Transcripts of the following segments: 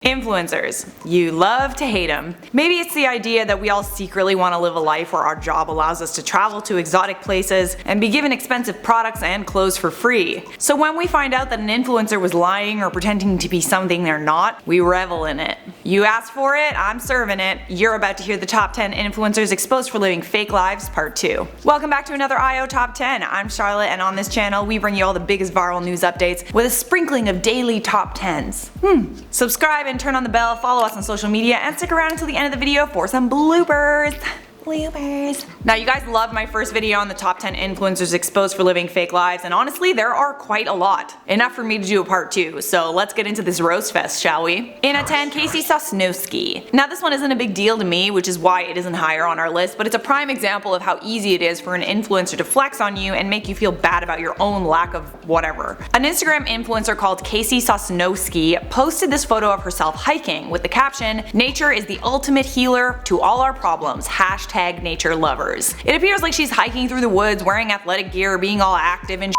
Influencers. You love to hate them. Maybe it's the idea that we all secretly want to live a life where our job allows us to travel to exotic places and be given expensive products and clothes for free. So when we find out that an influencer was lying or pretending to be something they're not, we revel in it. You asked for it, I'm serving it. You're about to hear the top 10 influencers exposed for living fake lives part 2. Welcome back to another IO Top 10. I'm Charlotte, and on this channel we bring you all the biggest viral news updates with a sprinkling of daily top 10s. Subscribe and turn on the bell, follow us on social media, and stick around until the end of the video for some bloopers. Now, you guys loved my first video on the top 10 influencers exposed for living fake lives, and honestly there are quite a lot. Enough for me to do a part 2, so let's get into this roast fest, shall we? In at 10, Sosnowski. Now this one isn't a big deal to me, which is why it isn't higher on our list, but it's a prime example of how easy it is for an influencer to flex on you and make you feel bad about your own lack of whatever. An Instagram influencer called Sosnowski posted this photo of herself hiking with the caption, "Nature is the ultimate healer to all our problems, #nature lovers." It appears like she's hiking through the woods wearing athletic gear, being all active and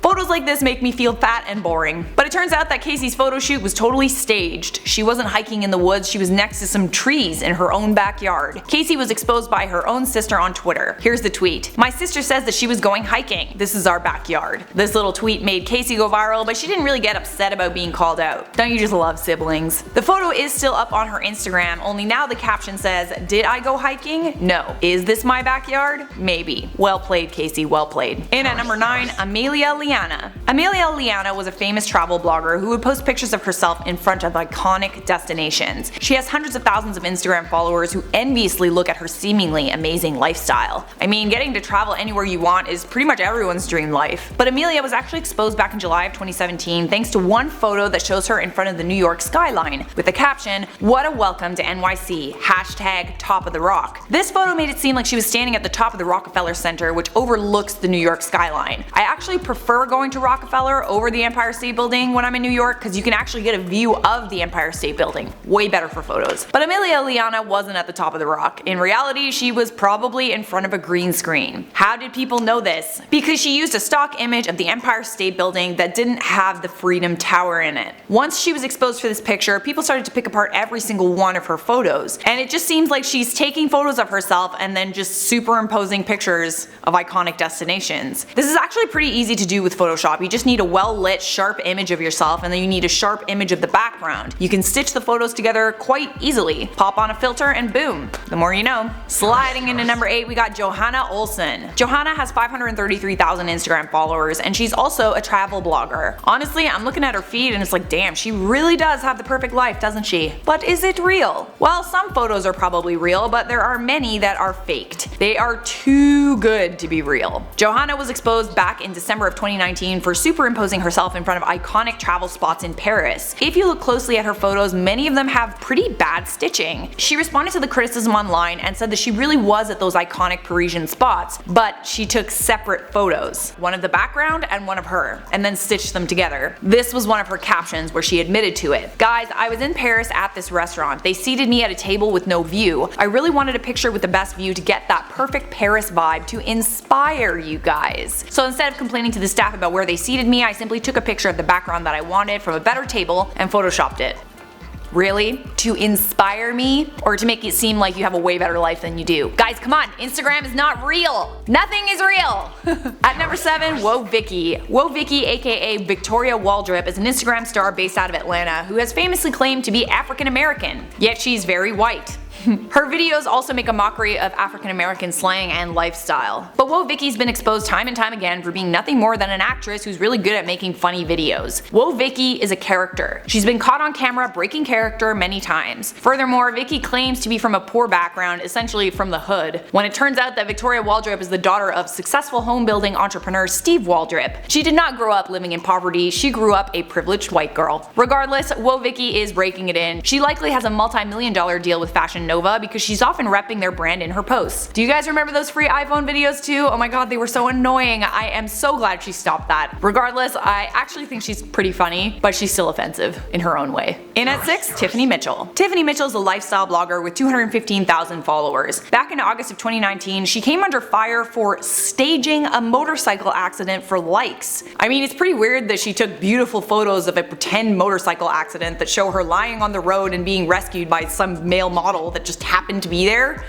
Photos like this make me feel fat and boring. But it turns out that Casey's photo shoot was totally staged. She wasn't hiking in the woods, she was next to some trees in her own backyard. Casey was exposed by her own sister on Twitter. Here's the tweet. "My sister says that she was going hiking. This is our backyard." This little tweet made Casey go viral, but she didn't really get upset about being called out. Don't you just love siblings? The photo is still up on her Instagram, only now the caption says, "Did I go hiking? No. Is this my backyard? Maybe." Well played, Casey, well played. In at number 9, Amelia Liana. Amelia Liana was a famous travel blogger who would post pictures of herself in front of iconic destinations. She has hundreds of thousands of Instagram followers who enviously look at her seemingly amazing lifestyle. I mean, getting to travel anywhere you want is pretty much everyone's dream life. But Amelia was actually exposed back in July of 2017 thanks to one photo that shows her in front of the New York skyline with the caption, "What a welcome to NYC, #top of the rock." This photo made it seem like she was standing at the top of the Rockefeller Center, which overlooks the New York skyline. I actually prefer going to Rockefeller over the Empire State Building when I'm in New York because you can actually get a view of the Empire State Building. Way better for photos. But Amelia Liana wasn't at the top of the rock. In reality, she was probably in front of a green screen. How did people know this? Because she used a stock image of the Empire State Building that didn't have the Freedom Tower in it. Once she was exposed for this picture, people started to pick apart every single one of her photos. And it just seems like she's taking photos of herself and then just superimposing pictures of iconic destinations. This is actually pretty easy to do with Photoshop. You just need a well-lit, sharp image of yourself, and then you need a sharp image of the background. You can stitch the photos together quite easily. Pop on a filter and boom. The more you know. Sliding into number 8, we got Johanna Olsson. Johanna has 533,000 Instagram followers, and she's also a travel blogger. Honestly, I'm looking at her feed and it's like, damn, she really does have the perfect life, doesn't she? But is it real? Well, some photos are probably real, but there are many that are faked. They are too good to be real. Johanna was exposed back in December of 2019 for superimposing herself in front of iconic travel spots in Paris. If you look closely at her photos, many of them have pretty bad stitching. She responded to the criticism online and said that she really was at those iconic Parisian spots, but she took separate photos. One of the background and one of her, and then stitched them together. This was one of her captions where she admitted to it. "Guys, I was in Paris at this restaurant. They seated me at a table with no view. I really wanted a picture with the best view to get that perfect Paris vibe to inspire you guys. So instead of complaining to the staff about where they seated me, I simply took a picture of the background that I wanted from a better table and photoshopped it." Really? To inspire me? Or to make it seem like you have a way better life than you do? Guys, come on, Instagram is not real! Nothing is real! At number 7, Woah Vicky. Woah Vicky, aka Victoria Waldrop, is an Instagram star based out of Atlanta who has famously claimed to be African American. Yet she's very white. Her videos also make a mockery of African American slang and lifestyle. But Woah Vicky's been exposed time and time again for being nothing more than an actress who's really good at making funny videos. Woah Vicky is a character. She's been caught on camera breaking character many times. Furthermore, Vicky claims to be from a poor background, essentially from the hood, when it turns out that Victoria Waldrop is the daughter of successful home building entrepreneur Steve Waldrop. She did not grow up living in poverty, she grew up a privileged white girl. Regardless, Woah Vicky is raking it in. She likely has a multi-million-dollar deal with Fashion Nova because she's often repping their brand in her posts. Do you guys remember those free iPhone videos too? Oh my god, they were so annoying. I am so glad she stopped that. Regardless, I actually think she's pretty funny, but she's still offensive in her own way. In at 6, Tiffany Mitchell. Tiffany Mitchell is a lifestyle blogger with 215,000 followers. Back in August of 2019, she came under fire for staging a motorcycle accident for likes. I mean, it's pretty weird that she took beautiful photos of a pretend motorcycle accident that show her lying on the road and being rescued by some male model that just happened to be there.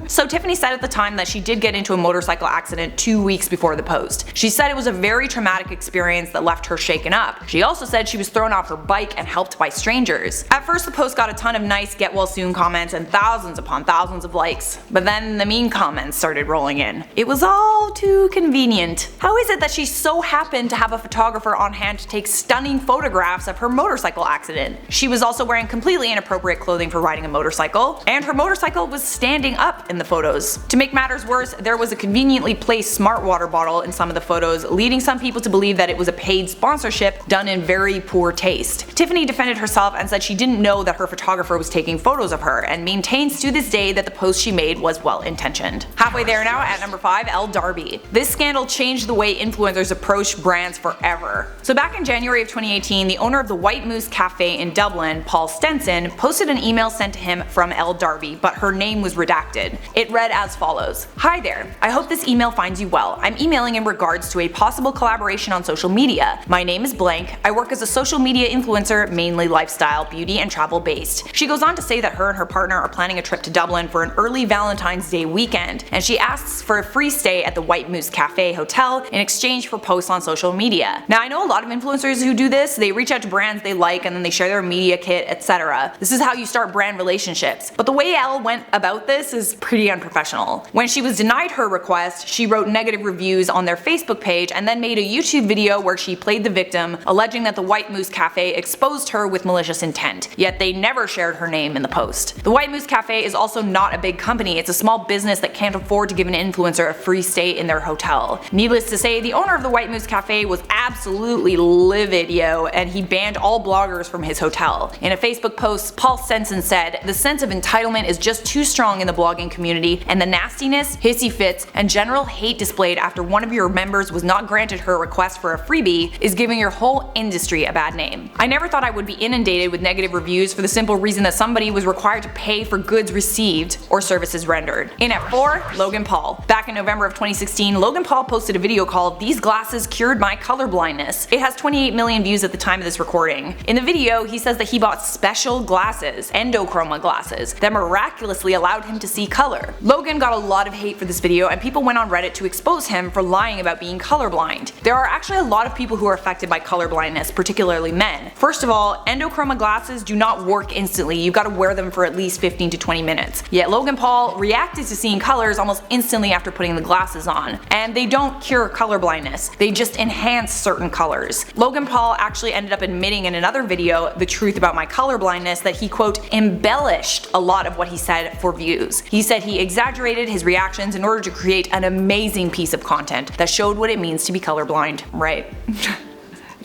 So Tiffany said at the time that she did get into a motorcycle accident 2 weeks before the post. She said it was a very traumatic experience that left her shaken up. She also said she was thrown off her bike and helped by strangers. At first the post got a ton of nice get well soon comments and thousands upon thousands of likes, but then the mean comments started rolling in. It was all too convenient. How is it that she so happened to have a photographer on hand to take stunning photographs of her motorcycle accident? She was also wearing completely inappropriate clothing for riding a motorcycle, and her motorcycle was standing up in the photos. To make matters worse, there was a conveniently placed smart water bottle in some of the photos, leading some people to believe that it was a paid sponsorship done in very poor taste. Tiffany defended herself and said she didn't know that her photographer was taking photos of her, and maintains to this day that the post she made was well intentioned. Halfway there now, at number 5, Elle Darby. This scandal changed the way influencers approach brands forever. So back in January of 2018, the owner of the White Moose Cafe in Dublin, Paul Stenson, posted an email sent to him from Elle Darby, but her name was redacted. It read as follows: "Hi there, I hope this email finds you well. I'm emailing in regards to a possible collaboration on social media. My name is blank. I work as a social media influencer, mainly lifestyle, beauty, and travel based." She goes on to say that her and her partner are planning a trip to Dublin for an early Valentine's Day weekend, and she asks for a free stay at the White Moose Cafe Hotel in exchange for posts on social media. Now I know a lot of influencers who do this. They reach out to brands they like and then they share their media kit, etc. This is how you start brand relationships. But the way Elle went about this is pretty unprofessional. When she was denied her request, she wrote negative reviews on their Facebook page and then made a YouTube video where she played the victim, alleging that the White Moose Cafe exposed her with malicious intent. Yet they never shared her name in the post. The White Moose Cafe is also not a big company. It's a small business that can't afford to give an influencer a free stay in their hotel. Needless to say, the owner of the White Moose Cafe was absolutely livid, yo, and he banned all bloggers from his hotel. In a Facebook post, Paul Stenson said, "The sense of entitlement is just too strong in the blogging community, and the nastiness, hissy fits, and general hate displayed after one of your members was not granted her request for a freebie is giving your whole industry a bad name. I never thought I would be inundated with negative reviews for the simple reason that somebody was required to pay for goods received or services rendered." In at 4, Logan Paul. Back in November of 2016, Logan Paul posted a video called "These Glasses Cured My Color Blindness." It has 28 million views at the time of this recording. In the video, he says that he bought special glasses, endochroma glasses, that miraculously allowed him to see color. Logan got a lot of hate for this video, and people went on Reddit to expose him for lying about being colorblind. There are actually a lot of people who are affected by color blindness, particularly men. First of all, endochroma glasses do not work instantly. You gotta wear them for at least 15 to 20 minutes. Yet Logan Paul reacted to seeing colors almost instantly after putting the glasses on. And they don't cure color blindness, they just enhance certain colors. Logan Paul actually ended up admitting in another video, "The Truth About My Color Blindness," that he quote embellished a lot of what he said for views. He said he exaggerated his reactions in order to create an amazing piece of content that showed what it means to be colorblind. Right.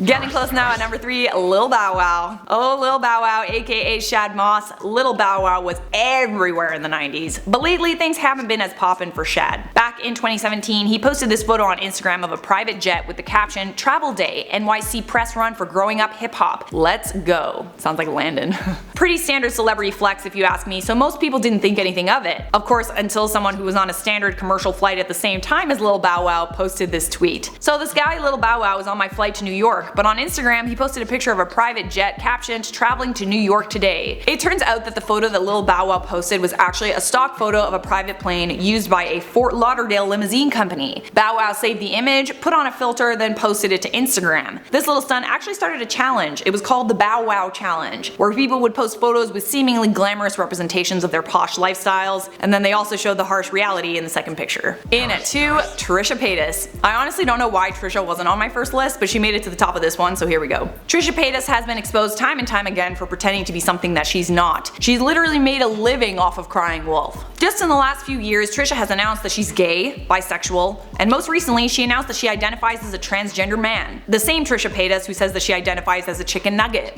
Getting close now at number 3, Lil Bow Wow. Oh, Lil Bow Wow, aka Shad Moss. Lil Bow Wow was everywhere in the 90s, but lately things haven't been as poppin' for Shad. Back in 2017, he posted this photo on Instagram of a private jet with the caption, "Travel Day, NYC press run for growing up hip hop. Let's go." Sounds like Landon. Pretty standard celebrity flex if you ask me, so most people didn't think anything of it. Of course, until someone who was on a standard commercial flight at the same time as Lil Bow Wow posted this tweet. "So this guy Lil Bow Wow was on my flight to New York, but on Instagram he posted a picture of a private jet captioned, 'Traveling to New York today.' It turns out that the photo that Lil Bow Wow posted was actually a stock photo of a private plane used by a Fort Lauderdale limousine company. Bow Wow saved the image, put on a filter, then posted it to Instagram. This little stunt actually started a challenge. It was called the Bow Wow Challenge, where people would post photos with seemingly glamorous representations of their posh lifestyles, and then they also showed the harsh reality in the second picture. In at 2, Trisha Paytas. I honestly don't know why Trisha wasn't on my first list, but she made it to the top of this one, so here we go. Trisha Paytas has been exposed time and time again for pretending to be something that she's not. She's literally made a living off of crying wolf. Just in the last few years, Trisha has announced that she's gay, bisexual, and most recently she announced that she identifies as a transgender man. The same Trisha Paytas who says that she identifies as a chicken nugget.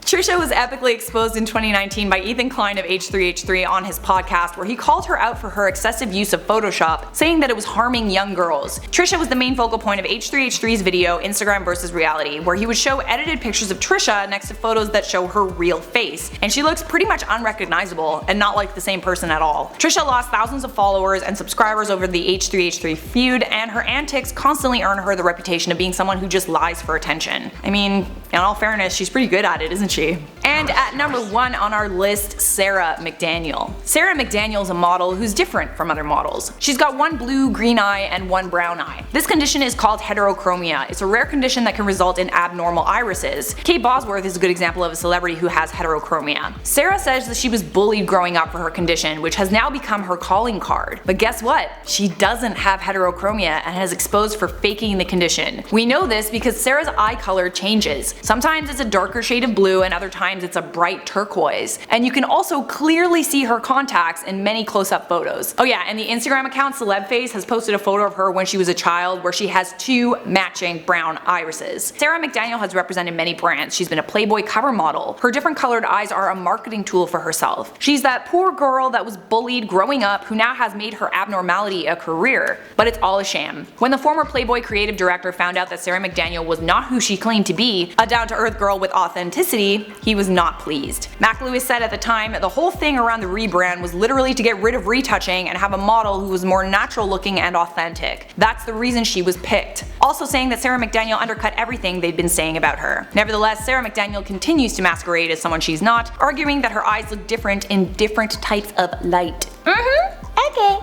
Trisha was epically exposed in 2019 by Ethan Klein of H3H3 on his podcast, where he called her out for her excessive use of Photoshop, saying that it was harming young girls. Trisha was the main focal point of H3H3's video Instagram vs. Reality, where he would show edited pictures of Trisha next to photos that show her real face, and she looks pretty much unrecognizable and not like the same person at all. Trisha lost thousands of followers and subscribers over the H3H3 feud, and her antics constantly earn her the reputation of being someone who just lies for attention. I mean, in all fairness, she's pretty good at it, isn't she? And at number 1 on our list, Sarah McDaniel. Sarah McDaniel is a model who's different from other models. She's got one blue green eye and one brown eye. This condition is called heterochromia. It's a rare condition that can result in abnormal irises. Kate Bosworth is a good example of a celebrity who has heterochromia. Sarah says that she was bullied growing up for her condition, which has now become her calling card. But guess what? She doesn't have heterochromia and has exposed for faking the condition. We know this because Sarah's eye color changes. Sometimes it's a darker shade of blue and other times it's a bright turquoise. And you can also clearly see her contacts in many close-up photos. Oh yeah, and the Instagram account CelebFace has posted a photo of her when she was a child where she has 2 matching brown irises. Sarah McDaniel has represented many brands. She's been a Playboy cover model. Her different colored eyes are a marketing tool for herself. She's that poor girl that was bullied growing up who now has made her abnormality a career. But it's all a sham. When the former Playboy creative director found out that Sarah McDaniel was not who she claimed to be, a down-to-earth girl with authenticity, he was not pleased. Mac Lewis said at the time the whole thing around the rebrand was literally to get rid of retouching and have a model who was more natural looking and authentic. That's the reason she was picked. Also saying that Sarah McDaniel undercut everything they'd been saying about her. Nevertheless, Sarah McDaniel continues to masquerade as someone she's not, arguing that her eyes look different in different types of light. Okay.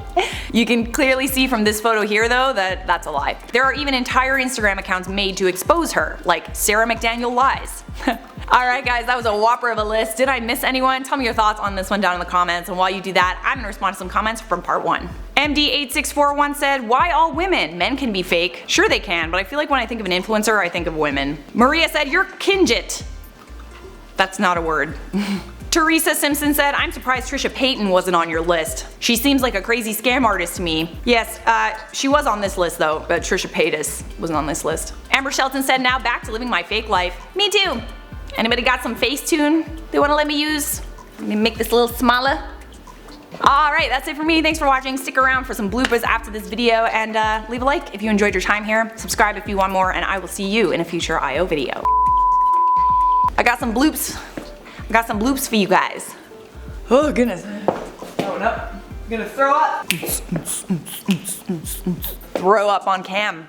You can clearly see from this photo here though that that's a lie. There are even entire Instagram accounts made to expose her, like Sarah McDaniel Lies. Alright guys, that was a whopper of a list. Did I miss anyone? Tell me your thoughts on this one down in the comments, and while you do that, I'm gonna respond to some comments from part 1. MD8641 said, why all women? Men can be fake. Sure they can, but I feel like when I think of an influencer, I think of women. Maria said, you're kinjit. That's not a word. Teresa Simpson said, I'm surprised Trisha Paytas wasn't on your list. She seems like a crazy scam artist to me. Yes, she was on this list though, but Trisha Paytas wasn't on this list. Amber Shelton said, now back to living my fake life. Me too. Anybody got some Facetune they wanna let me use? Let me make this a little smaller. Alright, that's it for me. Thanks for watching. Stick around for some bloopers after this video, and leave a like if you enjoyed your time here. Subscribe if you want more, and I will see you in a future IO video. I got some bloops. I got some bloops for you guys. Oh goodness. Throwing up. I'm gonna throw up. Throw up on cam.